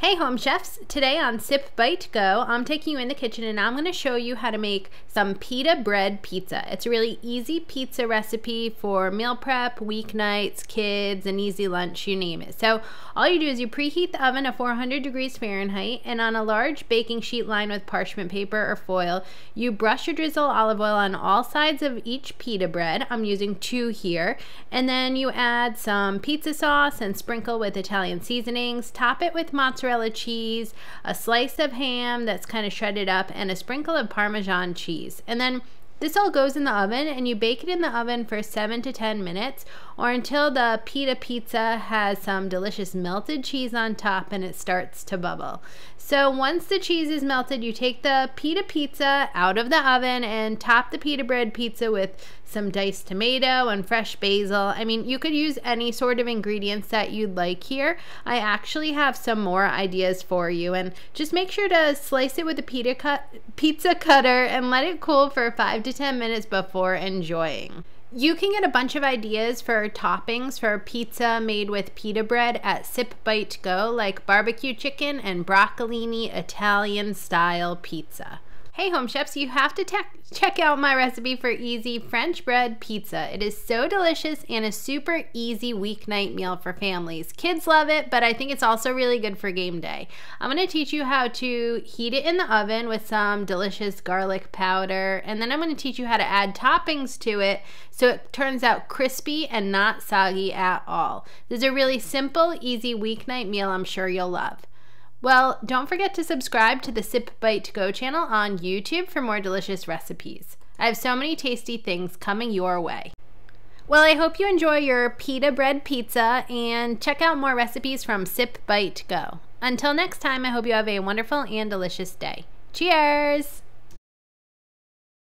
Hey home chefs, today on Sip Bite Go, I'm taking you in the kitchen and I'm going to show you how to make some pita bread pizza. It's a really easy pizza recipe for meal prep, weeknights, kids, an easy lunch, you name it. So all you do is you preheat the oven to 400 degrees Fahrenheit, and on a large baking sheet lined with parchment paper or foil, you brush or drizzle olive oil on all sides of each pita bread. I'm using 2 here. And then you add some pizza sauce and sprinkle with Italian seasonings. Top it with mozzarella cheese, a slice of ham that's kind of shredded up, and a sprinkle of Parmesan cheese. And then this all goes in the oven, and you bake it in the oven for 7 to 10 minutes or until the pita pizza has some delicious melted cheese on top and it starts to bubble. So once the cheese is melted, you take the pita pizza out of the oven and top the pita bread pizza with some diced tomato and fresh basil. I mean, you could use any sort of ingredients that you'd like here. I actually have some more ideas for you, and just make sure to slice it with a pizza cutter and let it cool for 5 to 10 minutes before enjoying. You can get a bunch of ideas for toppings for pizza made with pita bread at Sip Bite Go, like barbecue chicken and broccolini Italian style pizza. Hey home chefs, you have to check out my recipe for easy French bread pizza. It is so delicious and a super easy weeknight meal for families. Kids love it, but I think it's also really good for game day. I'm going to teach you how to heat it in the oven with some delicious garlic powder, and then I'm going to teach you how to add toppings to it so it turns out crispy and not soggy at all. This is a really simple, easy weeknight meal I'm sure you'll love. Well, don't forget to subscribe to the Sip Bite Go channel on YouTube for more delicious recipes. I have so many tasty things coming your way. Well, I hope you enjoy your pita bread pizza and check out more recipes from Sip Bite Go. Until next time, I hope you have a wonderful and delicious day. Cheers!